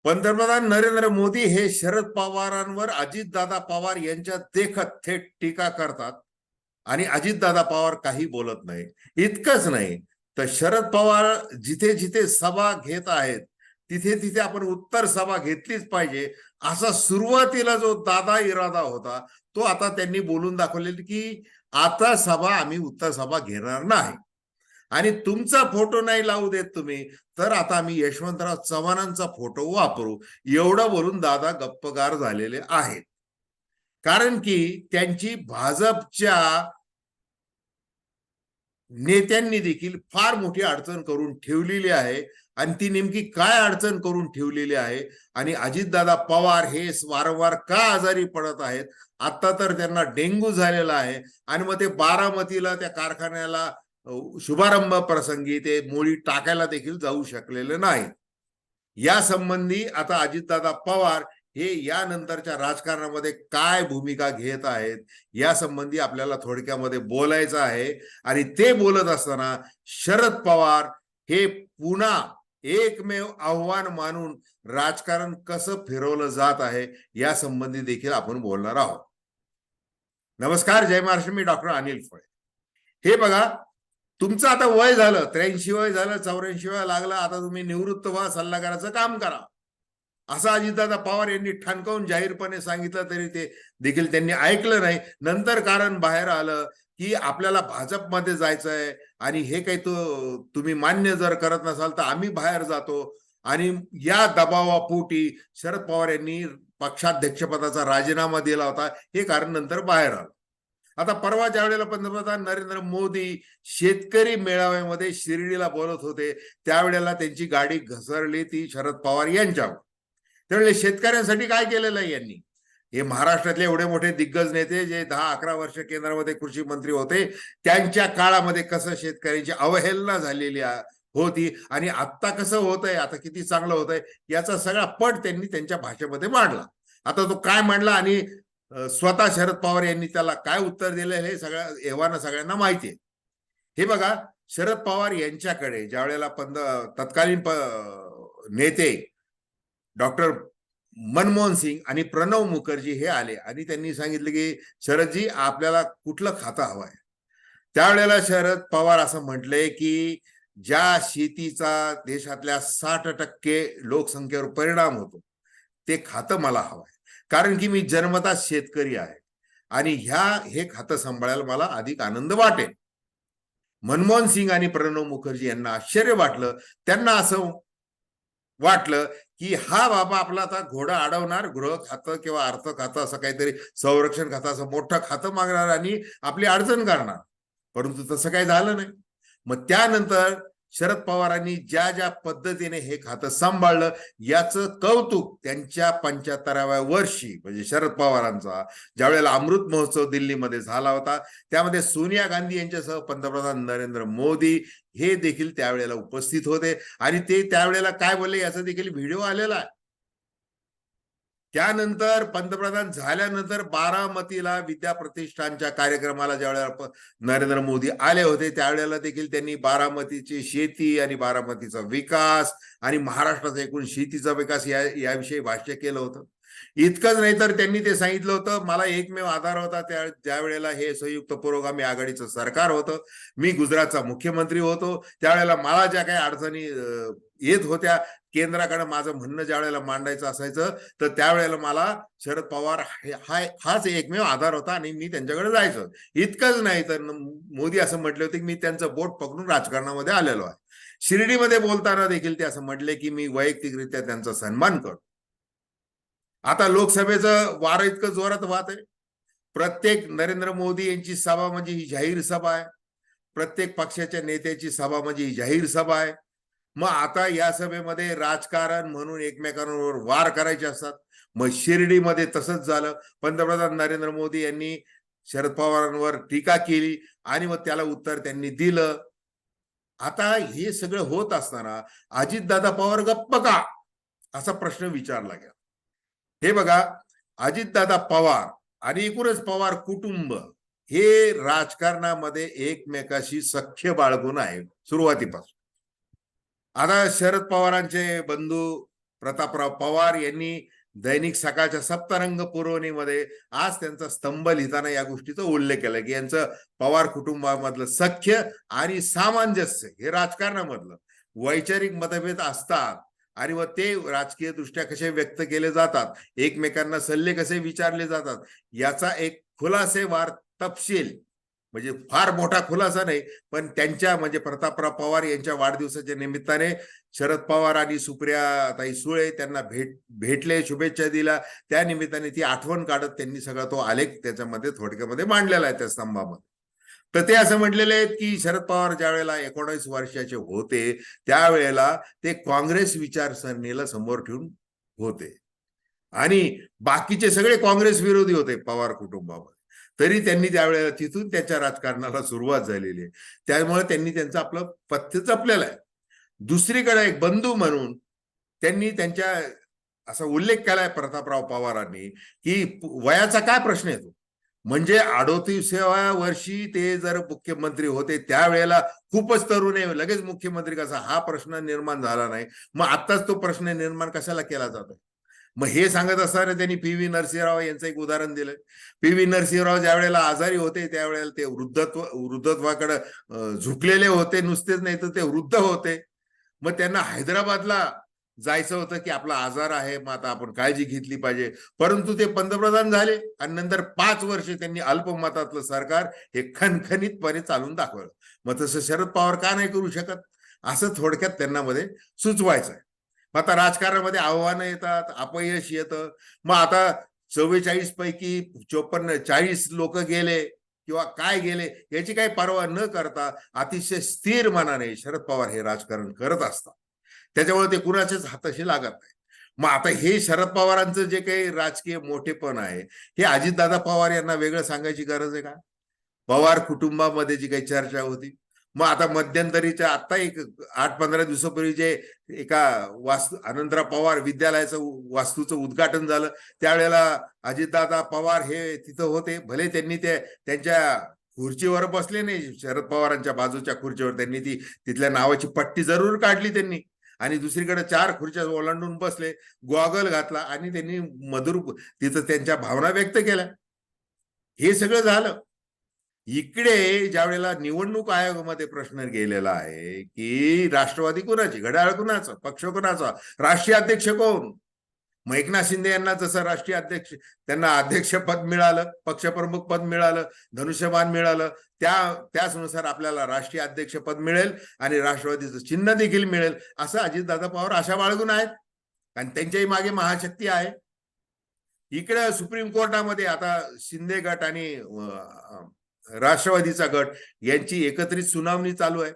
पंतप्रधान नरेंद्र मोदी हे शरद पवारांवर अजितदादा पवार यांच्या देखत थेट टीका करतात आणि अजितदादा पवार काही बोलत नाही. इतकंच नाही तर शरद पवार जिथे जिथे सभा घेत आहेत तिथे तिथे आपण उत्तर सभा घेतलीच पाहिजे असा सुरुवातीला जो दादा इरादा होता तो आता त्यांनी बोलून दाखवलेला की आता सभा आम्ही उत्तर सभा घेणार नाही आणि तुमचा फोटो नाही लावू देत तुम्ही तर आता आम्ही यशवंतराव चव्हाणांचा फोटो वापरू एवढं बोलून दादा गप्पगार झालेले आहेत. कारण की त्यांची भाजपच्या नेत्यांनी देखील फार मोठी अडचण करून ठेवलेली आहे आणि ती नेमकी काय अडचण करून ठेवलेली आहे आणि अजितदादा पवार हे वारंवार का आजारी पडत आहेत. आता तर त्यांना डेंग्यू झालेला आहे आणि मग ते बारामतीला त्या कारखान्याला शुभारंभ प्रसंगी ते मोळी टाकायला देखील जाऊ शकलेले नाही. या संबंधी आता अजितदादा पवार हे यानंतरच्या राजकारणामध्ये काय भूमिका घेत आहेत या संबंधी आपल्याला थोडक्यामध्ये बोलायचं आहे. आणि ते बोलत असताना शरद पवार हे पुन्हा एकमेव आव्हान मानून राजकारण कसं फिरवलं जात आहे या संबंधी देखील आपण बोलणार आहोत. नमस्कार, जय महाराष्ट्र. मी डॉक्टर अनिल फळे. हे बघा, तुमचं आता वय झालं, 83 वय झालं, 84 वय लागलं, आता तुम्ही निवृत्त व्हा, सल्लागाराचं काम करा असं अजितदादा पवार यांनी ठणकावून जाहीरपणे सांगितलं तरी ते देखील त्यांनी ऐकलं नाही. नंतर कारण बाहेर आलं की आपल्याला भाजपमध्ये जायचंय आणि हे काही तुम्ही मान्य जर करत नसाल तर आम्ही बाहेर जातो आणि या दबावापोटी शरद पवार यांनी पक्षाध्यक्षपदाचा राजीनामा दिला होता. हे कारण नंतर बाहेर आलं. आता परवा ज्या वेळेला पंतप्रधान नरेंद्र मोदी शेतकरी मेळाव्यामध्ये शिर्डीला बोलत होते त्यावेळेला त्यांची गाडी घसरली ती शरद पवार यांच्यावर. त्यावेळेला शेतकऱ्यांसाठी काय केलेलं आहे यांनी? हे महाराष्ट्रातले एवढे मोठे दिग्गज नेते जे 10-11 वर्ष केंद्रामध्ये कृषी मंत्री होते त्यांच्या काळामध्ये कसं शेतकऱ्यांची अवहेलना झालेली होती आणि आता कसं होतंय, आता किती चांगलं होतंय याचा सगळा पट त्यांनी त्यांच्या भाषेमध्ये मांडला. आता तो काय मांडला आणि स्वतः शरद पवार यांनी त्याला काय उत्तर दिलं हे एव्हाना सगळ्यांना माहिती आहे. हे बघा, शरद पवार यांच्याकडे ज्या वेळेला तत्कालीन नेते डॉक्टर मनमोहन सिंग आणि प्रणव मुखर्जी हे आले आणि त्यांनी सांगितलं की शरदजी आपल्याला कुठलं खातं हवं आहे. त्यावेळेला शरद पवार असं म्हटलंय की ज्या शेतीचा देशातल्या 60% लोकसंख्येवर परिणाम होतो ते खातं मला हवं आहे, कारण की मी जन्मतः शेतकरी आहे आणि हे खातं सांभाळायला मला अधिक आनंद वाटेल. मनमोहन सिंग आणि प्रणव मुखर्जी यांना आश्चर्य वाटलं. त्यांना असं वाटलं की हा बाबा आपला आता घोडा अडवणार, गृह खातं किंवा अर्थ खातं असं काहीतरी, संरक्षण खातं असं मोठं खातं मागणार आणि आपली अडचण करणार. परंतु तसं काही झालं नाही. मग त्यानंतर शरद पवारांनी ज्या ज्या पद्धतीने हे खातं सांभाळलं याचं कौतुक त्यांच्या 75व्या वर्षी म्हणजे शरद पवारांचा ज्या वेळेला अमृत महोत्सव दिल्लीमध्ये झाला होता त्यामध्ये सोनिया गांधी यांच्यासह पंतप्रधान नरेंद्र मोदी हे देखील त्यावेळेला उपस्थित होते आणि ते त्यावेळेला काय बोलले याचा देखील व्हिडिओ आलेला आहे. त्यानंतर पंतप्रधान झाल्यानंतर बारामतीला विद्या प्रतिष्ठानच्या कार्यक्रमाला ज्यावेळेला नरेंद्र मोदी आले होते त्यावेळेला देखील त्यांनी बारामतीची शेती आणि बारामतीचा विकास आणि महाराष्ट्राचा एकूण शेतीचा विकास याविषयी भाष्य केलं होतं. इतकंच नाही तर त्यांनी ते सांगितलं होतं मला एकमेव आधार होता ज्या वेळेला हे संयुक्त पुरोगामी आघाडीचं सरकार होतं, मी गुजरातचा मुख्यमंत्री होतो, त्यावेळेला मला ज्या काही अडचणी येत होत्या केंद्राकडे माझं म्हणणं ज्या वेळेला मांडायचं असायचं तर त्यावेळेला मला शरद पवार हाच एकमेव आधार होता आणि मी त्यांच्याकडे जायचो. इतकंच नाही तर मोदी असं म्हटले होते की मी त्यांचं बोट पकडून राजकारणामध्ये आलेलो आहे. शिर्डीमध्ये बोलताना देखील ते असं म्हटले की मी वैयक्तिकरित्या त्यांचा सन्मान करतो. आता लोकसभेचं वारं इतकं जोरात वाहत आहे. प्रत्येक नरेंद्र मोदी यांची सभा म्हणजे ही जाहीर सभा आहे, प्रत्येक पक्षाच्या नेत्याची सभा म्हणजे ही जाहीर सभा आहे. मग आता या सभेमध्ये राजकारण म्हणून एकमेकांवर वार करायचे असतात. मग शिर्डीमध्ये तसंच झालं. पंतप्रधान नरेंद्र मोदी यांनी शरद पवारांवर टीका केली आणि मग त्याला उत्तर त्यांनी दिलं. आता हे सगळं होत असताना अजितदादा पवार गप्प का असा प्रश्न विचारला गेला. हे बघा, अजितदादा पवार आणि एकूणच पवार कुटुंब हे राजकारणामध्ये एकमेकाशी सख्य बाळगून आहे सुरुवातीपासून. आता शरद पवारांचे बंधू प्रतापराव पवार यांनी दैनिक सकाळच्या सप्तरंग पुरवणीमध्ये आज त्यांचा स्तंभ लिहिताना या गोष्टीचा उल्लेख केला की यांचं पवार कुटुंबामधलं सख्य आणि सामंजस्य हे राजकारणामधलं वैचारिक मतभेद असतात आणि मग ते राजकीय दृष्ट्या कसे व्यक्त केले जातात, एकमेकांना सल्ले कसे विचारले जातात, याचा एक खुलासेवार तपशील, म्हणजे फार मोठा खुलासा नाही पण त्यांच्या म्हणजे प्रतापराव पवार यांच्या वाढदिवसाच्या निमित्ताने शरद पवार आणि सुप्रियाताई सुळे त्यांना भेटले, शुभेच्छा दिल्या, त्या निमित्ताने ती आठवण काढत त्यांनी सगळा तो आलेख त्याच्यामध्ये थोडक्यामध्ये मांडलेला आहे त्या स्तंभामध्ये. तर ते असं म्हटलेले आहेत की शरद पवार ज्या वेळेला 19 वर्षाचे होते त्यावेळेला ते काँग्रेस विचारसरणीला समोर ठेवून होते आणि बाकीचे सगळे काँग्रेस विरोधी होते पवार कुटुंबामध्ये, तरी त्यांनी त्यावेळेला तिथून त्याच्या राजकारणाला सुरुवात झालेली आहे. त्यामुळे त्यांनी त्यांचं आपलं पथ्य जपलेलं आहे. दुसरीकडे एक बंधू म्हणून त्यांनी त्यांच्या असा उल्लेख केलाय प्रतापराव पवारांनी की वयाचा काय प्रश्न येतो, म्हणजे 38व्या वर्षी ते जर मुख्यमंत्री होते त्यावेळेला खूपच तरुण आहे, लगेच मुख्यमंत्री कसा, हा प्रश्न निर्माण झाला नाही. मग आताच तो प्रश्न निर्माण कशाला केला जातो. मग हे सांगत असताना त्यांनी पी.व्ही. नरसिंहराव यांचं एक उदाहरण दिलंय. पी.व्ही. नरसिंहराव ज्या वेळेला आजारी होते त्यावेळेला ते वृद्धत्वाकडे झुकलेले होते, नुसतेच नाही तर ते वृद्ध होते. मग त्यांना हैदराबादला जायचं होतं की आपला आजार आहे, मग आता आपण काळजी घेतली पाहिजे, परंतु ते पंतप्रधान झाले आणि नंतर 5 वर्षे त्यांनी अल्पमतातलं सरकार हे खणखणीतपणे चालून दाखवलं. मग तसं शरद पवार का नाही करू शकत, असं थोडक्यात त्यांना मध्ये सुचवायचं आहे. मग आता राजकारणामध्ये आव्हानं येतात, अपयश येतं. मग आता 44 पैकी 40 लोक गेले किंवा काय गेले याची काही पर्वा न करता अतिशय स्थिर मनाने शरद पवार हे राजकारण करत असतात. त्याच्यामुळे ते कुणाच्याच हाताशी लागत नाही. मग आता हे शरद पवारांचं जे काही राजकीय मोठेपण आहे हे अजितदादा पवार यांना वेगळं सांगायची गरज आहे का. पवार कुटुंबामध्ये जी काही चर्चा होती, मग आता मध्यंतरीच्या आता एक 8-15 दिवसापूर्वी जे एका अनंतराव पवार विद्यालयाचं वास्तूचं उद्घाटन झालं त्यावेळेला अजितदादा पवार हे तिथं होते. भले त्यांनी त्यांच्या खुर्चीवर बसले नाही, शरद पवारांच्या बाजूच्या खुर्चीवर त्यांनी तिथल्या नावाची पट्टी जरूर काढली त्यांनी आणि दुसरीकडे 4 खुर्च्या ओलांडून बसले, गॉगल घातला आणि त्यांनी मधुर तिथं त्यांच्या भावना व्यक्त केल्या. हे सगळं झालं. इकडे ज्या वेळेला निवडणूक आयोगामध्ये प्रश्न गेलेला आहे की राष्ट्रवादी कुणाची, घड्याळ कुणाचा, पक्ष कुणाचा, राष्ट्रीय अध्यक्ष कोण. मग एकनाथ शिंदे यांना जसं राष्ट्रीय अध्यक्ष त्यांना अध्यक्षपद मिळालं, पक्षप्रमुख पद मिळालं, धनुष्यबाण मिळालं, त्याचनुसार आपल्याला राष्ट्रीय अध्यक्षपद मिळेल आणि राष्ट्रवादीचं चिन्ह देखील मिळेल असं अजितदादा पवार आशा बाळगून आहेत आणि त्यांच्याही मागे महाशक्ती आहे. इकडे सुप्रीम कोर्टामध्ये आता शिंदे गट आणि राष्ट्रवादीचा गट यांची एकत्रित सुनावणी चालू आहे.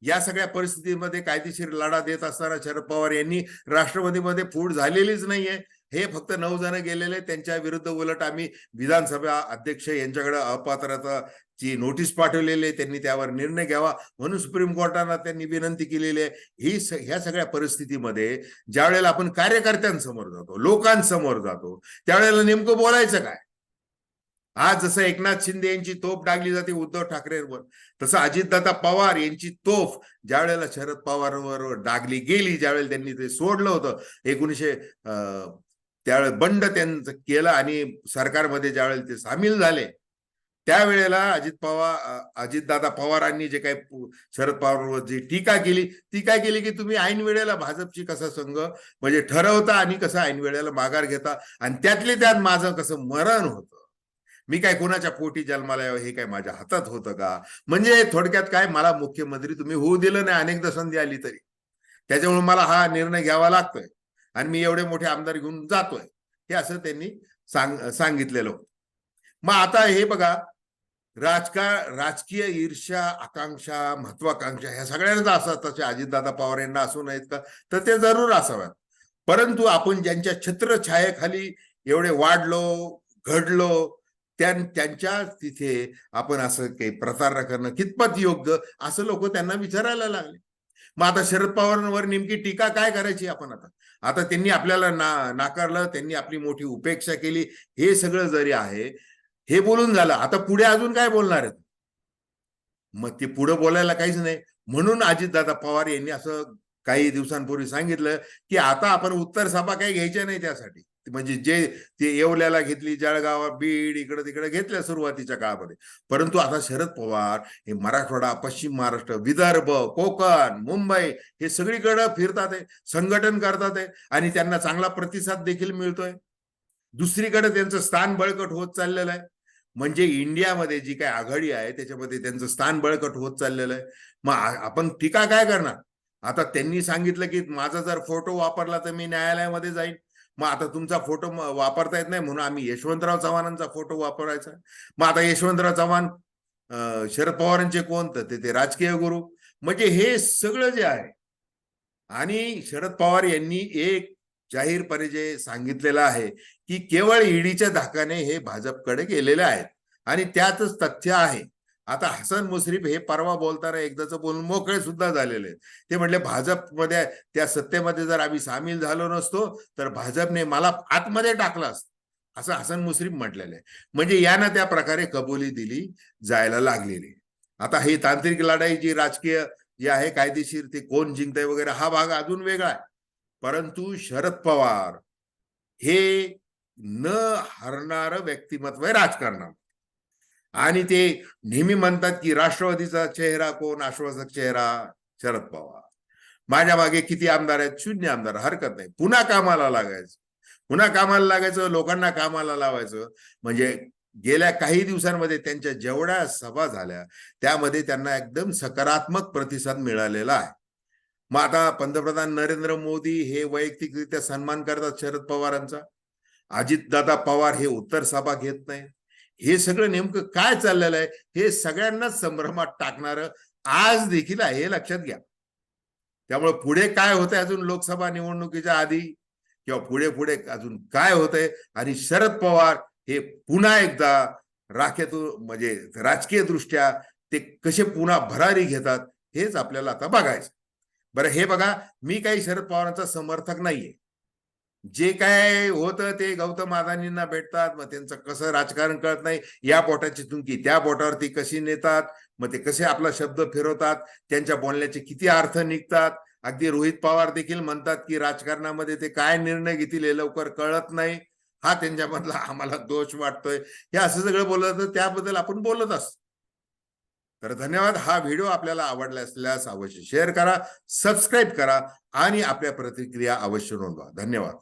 या सगळ्या परिस्थितीमध्ये कायदेशीर लढा देत असताना शरद पवार यांनी राष्ट्रवादीमध्ये फूट झालेलीच नाहीये. हे फक्त 9 जण गेलेले, त्यांच्या विरुद्ध उलट आम्ही विधानसभा अध्यक्ष यांच्याकडे अपात्रताची नोटीस पाठवलेली आहे, त्यांनी त्यावर निर्णय घ्यावा म्हणून सुप्रीम कोर्टाला त्यांनी विनंती केलेली आहे. ह्या सगळ्या परिस्थितीमध्ये ज्या वेळेला आपण कार्यकर्त्यांसमोर जातो, लोकांसमोर जातो, त्यावेळेला नेमकं बोलायचं काय. आज जसं एकनाथ शिंदे यांची तोफ डागली जाते उद्धव ठाकरेंवर, तसं अजितदादा पवार यांची तोफ ज्या वेळेला शरद पवारांवर डागली गेली, ज्यावेळेला त्यांनी ते सोडलं होतं 1900 त्यावेळेला बंड त्यांचं केलं आणि सरकारमध्ये ज्यावेळेला ते सामील झाले त्यावेळेला अजितदादा पवारांनी जे काही शरद पवारांवर जी टीका केली ती काय केली की तुम्ही ऐन वेळेला भाजपची कसा संघ म्हणजे ठरवता आणि कसं ऐन वेळेला माघार घेता आणि त्यातले त्यात माझं कसं मरण होतं, मी काय कोणाच्या पोटी जन्माला यावं हे काय माझ्या हातात होतं का. म्हणजे थोडक्यात काय, मला मुख्यमंत्री तुम्ही होऊ दिलं नाही, अनेकदा संधी आली तरी, त्याच्यामुळे मला हा निर्णय घ्यावा लागतोय आणि मी एवढे मोठे आमदार घेऊन जातोय, हे असं त्यांनी सांगितलेलं होतं. मग आता हे बघा, राजकीय ईर्ष्या, आकांक्षा, महत्वाकांक्षा ह्या सगळ्यांनाच असतात. तसे अजितदादा पवार यांना असू नयेत का, तर ते जरूर असाव्यात. परंतु आपण ज्यांच्या छत्रछायेखाली एवढे वाढलो घडलो त्यांच्या तिथे आपण असं काही प्रतारणा करणं कितपत योग्य असं लोक त्यांना विचारायला लागले. मग आता शरद पवारांवर नेमकी टीका काय करायची आपण. आता त्यांनी आपल्याला नाकारलं, त्यांनी आपली मोठी उपेक्षा केली, हे सगळं जरी आहे, हे बोलून झालं, आता पुढे अजून काय बोलणार आहेत. मग ते पुढे बोलायला काहीच नाही. म्हणून अजितदादा पवार यांनी असं काही दिवसांपूर्वी सांगितलं की आता आपण उत्तर सभा काही घ्यायच्या नाही त्यासाठी, म्हणजे जे ते येवल्याला घेतली, जळगाव, बीड, इकडे तिकडे घेतल्या सुरुवातीच्या काळामध्ये. परंतु आता शरद पवार हे मराठवाडा, पश्चिम महाराष्ट्र, विदर्भ, कोकण, मुंबई हे सगळीकडे फिरतात आहे, संघटन करतात आहे आणि त्यांना चांगला प्रतिसाद देखील मिळतोय. दुसरीकडे त्यांचं स्थान बळकट होत चाललेलं आहे. म्हणजे इंडियामध्ये जी काही आघाडी आहे त्याच्यामध्ये त्यांचं स्थान बळकट होत चाललेलं आहे. मग आपण टीका काय करणार? आता त्यांनी सांगितलं की माझा जर फोटो वापरला तर मी न्यायालयामध्ये जाईन. मग आता तुमचा फोटो वापरता येत नाही म्हणून आम्ही यशवंतराव चव्हाणांचा फोटो वापरायचा. मग आता यशवंतराव चव्हाण शरद पवारांचे कोण? तर ते राजकीय गुरु. म्हणजे हे सगळं जे आहे, आणि शरद पवार यांनी एक जाहीरपणे जे सांगितलेलं आहे की केवळ ईडीच्या धाकाने हे भाजपकडे गेलेले आहेत आणि त्यातच तथ्य आहे. आता हसन मुश्रीफ हे परवा बोलताना एकदाच बोलून मोकळे सुद्धा झालेले. ते म्हणले भाजपमध्ये त्या सत्तेमध्ये जर आम्ही सामील झालो नसतो तर भाजपने मला आतमध्ये टाकलं असतं, असं हसन मुश्रीफ म्हटलेलं आहे. म्हणजे यानं त्या प्रकारे कबुली दिली जायला लागलेली. आता ही तांत्रिक लढाई जी राजकीय जे आहे कायदेशीर ते कोण जिंकतंय वगैरे हा भाग अजून वेगळा आहे. परंतु शरद पवार हे न हरणारं व्यक्तिमत्व आहे राजकारणात. आणि ते नेहमी म्हणतात की राष्ट्रवादीचा चेहरा कोण? आश्वासक चेहरा शरद पवार. माझ्या मागे किती आमदार आहेत? 0 आमदार, हरकत नाही. पुन्हा कामाला लागायचं, पुन्हा कामाला लागायचं, लोकांना कामाला लावायचं. म्हणजे गेल्या काही दिवसांमध्ये त्यांच्या जेवढ्या सभा झाल्या त्यामध्ये त्यांना एकदम सकारात्मक प्रतिसाद मिळालेला आहे. मग आता पंतप्रधान नरेंद्र मोदी हे वैयक्तिकरित्या सन्मान करतात शरद पवारांचा. अजितदादा पवार हे उत्तर सभा घेत नाही. हे सगळं नेमकं काय चाललेलं आहे हे सगळ्यांनाच संभ्रमात टाकणारं आज देखील आहे, हे लक्षात घ्या. त्यामुळे पुढे काय होतंय अजून लोकसभा निवडणुकीच्या आधी किंवा पुढे पुढे अजून काय होतंय आणि शरद पवार हे पुन्हा एकदा राखेतून म्हणजे राजकीय दृष्ट्या ते कसे पुन्हा भरारी घेतात हेच आपल्याला आता बघायचं. बरं हे बघा, मी काही शरद पवारांचा समर्थक नाहीये. जे काय होतं ते गौतम अदानींना भेटतात, मग त्यांचं कसं राजकारण कळत नाही, या बोटाची चुंकी त्या बोटावरती कशी नेतात, मग ते कसे आपला शब्द फिरवतात, त्यांच्या बोलण्याचे किती अर्थ निघतात. अगदी रोहित पवार देखील म्हणतात की राजकारणामध्ये ते काय निर्णय घेतील हे लवकर कळत नाही, हा त्यांच्यामधला आम्हाला दोष वाटतोय. हे असं सगळं बोलत तर त्याबद्दल आपण बोलत असतो. तर धन्यवाद. हा व्हिडिओ आपल्याला आवडला असल्यास अवश्य शेअर करा, सबस्क्राईब करा आणि आपल्या प्रतिक्रिया अवश्य नोंदवा. धन्यवाद.